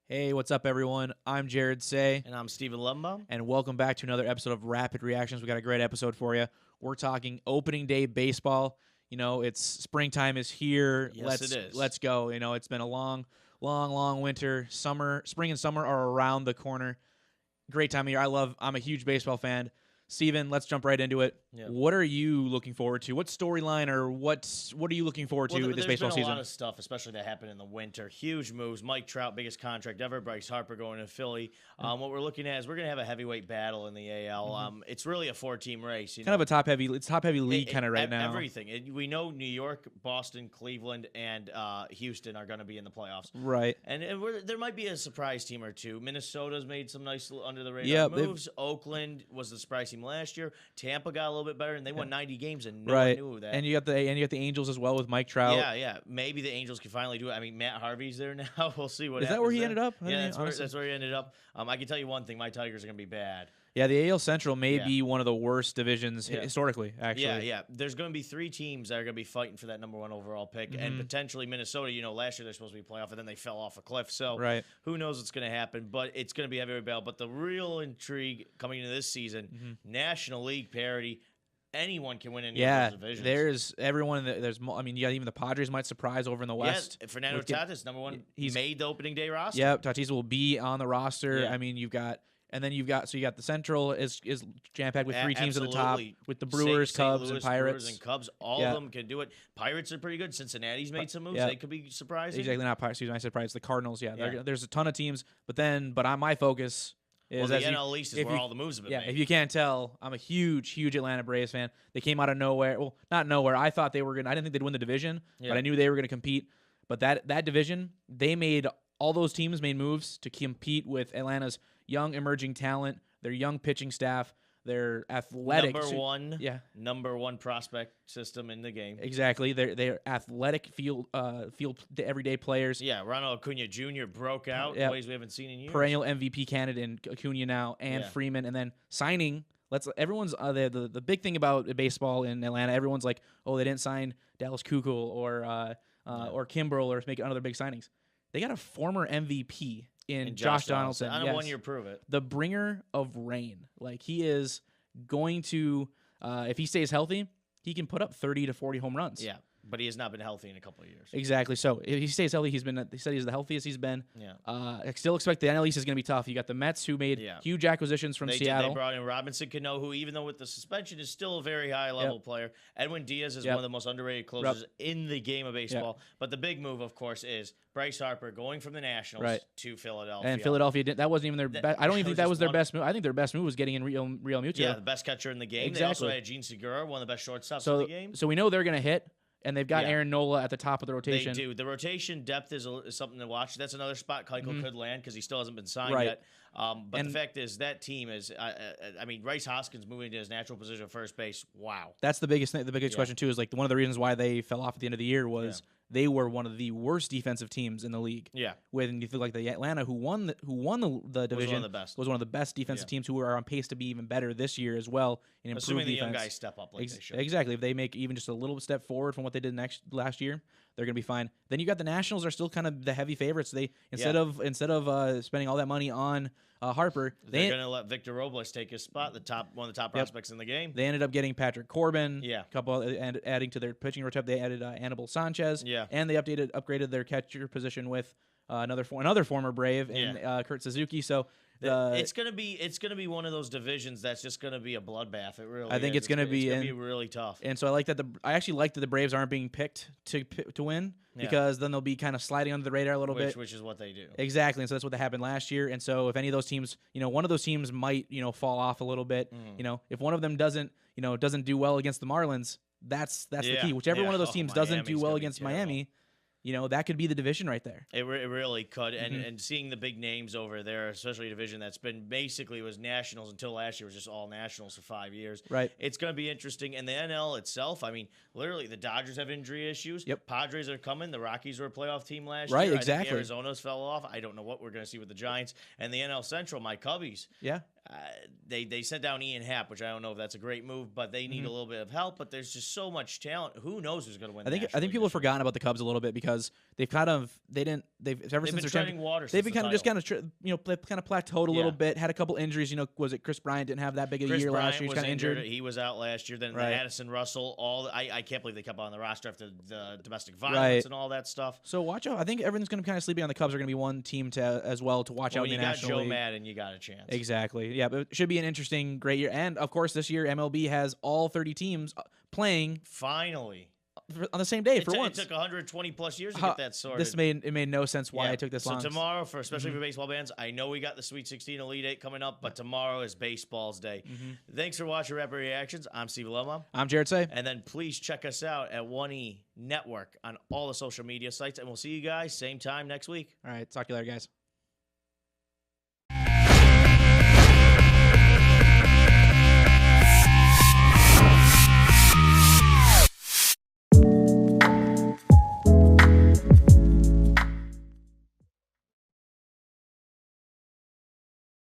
Hey, what's up, everyone? I'm Jared Say, And I'm Steven Lumbaum. and welcome back to another episode of Rapid Reactions. We got a great episode for you. We're talking opening day baseball. You know, it's springtime is here. Yes, it is. Let's go. You know, it's been a long winter. Spring and summer are around the corner. Great time of year. I'm a huge baseball fan. Steven, let's jump right into it. Yeah. What are you looking forward to? What storyline or what are you looking forward to this baseball There's been a season? lot of stuff, especially that happened in the winter. Huge moves. Mike Trout, biggest contract ever. Bryce Harper going to Philly. What we're looking at is we're going to have a heavyweight battle in the AL. It's really a four-team race. Kind of a top heavy league kind of right now. Everything. We know New York, Boston, Cleveland, and Houston are going to be in the playoffs. Right. And there might be a surprise team or two. Minnesota's made some nice under the radar Yeah, moves. Oakland was the surprise team last year. Tampa got a little bit better, and they won 90 games, and no one Right. knew that. And you got the Angels as well with Mike Trout. Yeah. Maybe the Angels can finally do it. I mean, Matt Harvey's there now. We'll see what Is that happens where he there. ended up? I Yeah, mean, that's where he ended up. I can tell you one thing: my Tigers are going to be bad. Yeah, the AL Central may Yeah. be one of the worst divisions Yeah. historically, actually. Yeah. There's going to be 3 teams that are going to be fighting for that number 1 overall pick, Mm-hmm. and potentially Minnesota. You know, last year they're supposed to be playoff, and then they fell off a cliff. So Right. who knows what's going to happen? But it's going to be heavyweight battle. But the real intrigue coming into this season: National League parity. Anyone can win any Yeah, of those divisions. there's everyone. I mean, yeah, even the Padres might surprise over in the West. Yeah, Fernando with get- Tatis, number 1, he's- made the opening day roster. Yep, Tatis will be on the roster. Yeah. I mean, you got the Central is jam packed with 3 teams at the top Absolutely. with the Brewers, St. Cubs, Louis, and Pirates. Brewers and Cubs, all Yeah. of them can do it. Pirates are pretty good. Cincinnati's made some moves. Yeah. They could be surprising. Exactly, not Pirates. Excuse me, I said Pirates. The Cardinals. Yeah, Yeah. there's a ton of teams. But my focus is Well, the as you- NL East is if where you- all the moves have been Yeah, made. if you can't tell, I'm a huge Atlanta Braves fan. They came out of nowhere. Well, not nowhere. I thought they were gonna. I didn't think they'd win the division, Yeah. but I knew they were gonna compete. But that division, all those teams made moves to compete with Atlanta's young emerging talent, their young pitching staff, their athletic. Number one prospect system in the game. Exactly. They're athletic field everyday players. Yeah, Ronald Acuna Jr. broke out Yeah. in ways we haven't seen in years. Perennial MVP candidate in Acuna now and Yeah. Freeman, and then signing. Everyone's the big thing about baseball in Atlanta. Everyone's like, oh, they didn't sign Dallas Keuchel or Kimbrel or make other big signings. They got a former MVP in Josh Donaldson. On a Yes. 1-year prove it. The bringer of rain. Like he is going to, if he stays healthy, he can put up 30 to 40 home runs. Yeah, but he has not been healthy in a couple of years. Exactly. So if he stays healthy, he said he's the healthiest he's been. Yeah. I still expect the NL East is going to be tough. You got the Mets who made Yeah. huge acquisitions from Seattle. They brought in Robinson Cano, who, even though with the suspension, is still a very high-level player. Edwin Diaz is Yep. one of the most underrated closers in the game of baseball. But the big move, of course, is Bryce Harper going from the Nationals to Philadelphia. And Philadelphia that wasn't even their best. I don't even think that was their best move. I think their best move was getting in Real Muto. Yeah, the best catcher in the game. Exactly. They also had Gene Segura, one of the best shortstops in the game. So we know they're going to hit, and they've got Yeah. Aaron Nola at the top of the rotation. They do. The rotation depth is something to watch. That's another spot Keuchel could land because he still hasn't been signed Right. yet. But And- the fact is that team is, Rice Hoskins moving to his natural position of first base. Wow. That's the biggest thing. The biggest question too is like one of the reasons why they fell off at the end of the year was they were one of the worst defensive teams in the league. Yeah. When you feel like the Atlanta who won the division was one of the best defensive teams who are on pace to be even better this year as well in improved Assuming the defense. young guys step up like they should. Exactly. If they make even just a little step forward from what they did last year, they're going to be fine. Then you got the Nationals are still kind of the heavy favorites. They instead of spending all that money on Harper, They're going to let Victor Robles take his spot, one of the top prospects in the game. They ended up getting Patrick Corbin. Yeah. A couple and adding to their pitching rotation. They added Anibal Sanchez. Yeah. And they upgraded their catcher position with another former Brave in Kurt Suzuki. So it's gonna be one of those divisions that's just gonna be a bloodbath. It really. I think is. it's gonna be really tough. And so I actually like that the Braves aren't being picked to win because then they'll be kind of sliding under the radar a little bit. Which is what they do. Exactly. And so that's what happened last year. And so if any of those teams, one of those teams might, fall off a little bit. If one of them doesn't do well against the Marlins, that's the key. Whichever one of those teams doesn't do Miami's well gonna be against terrible. Miami, that could be the division right there. It really could, and seeing the big names over there, especially a division that's been basically was Nationals until last year was just all Nationals for 5 years. Right. It's going to be interesting, and the NL itself. I mean, literally, the Dodgers have injury issues. Yep. Padres are coming. The Rockies were a playoff team last Right, year. I exactly. think Arizona's fell off. I don't know what we're going to see with the Giants and the NL Central. My Cubbies. Yeah. They sent down Ian Happ, which I don't know if that's a great move, but they need a little bit of help. But there's just so much talent. Who knows who's going to win? I think people have forgotten about the Cubs a little bit because they've ever since been their treading water. they've since been the kind of title. kind of plateaued a little bit. Had a couple injuries. Was it Chris Bryant didn't have that big a Chris year Bryant last year? He's was kind of injured. He was out last year. Then Right. Addison Russell. I can't believe they kept on the roster after the domestic violence and all that stuff. So watch out. I think everyone's going to be kind of sleeping on the Cubs. Are going to be one team as well to watch out When in you the got National Joe League. Madden, you got a chance. Exactly. Yeah, but it should be an interesting, great year. And of course, this year MLB has all 30 teams playing Finally. on the same day for once. It took 120 plus years to get that sorted. It made no sense why it took this long. So tomorrow, especially for baseball fans, I know we got the Sweet 16 Elite 8 coming up, but tomorrow is baseball's day. Thanks for watching Rapid Reactions. I'm Steve Loma. I'm Jared Say. And then please check us out at 1E Network on all the social media sites, and we'll see you guys same time next week. All right, talk to you later, guys.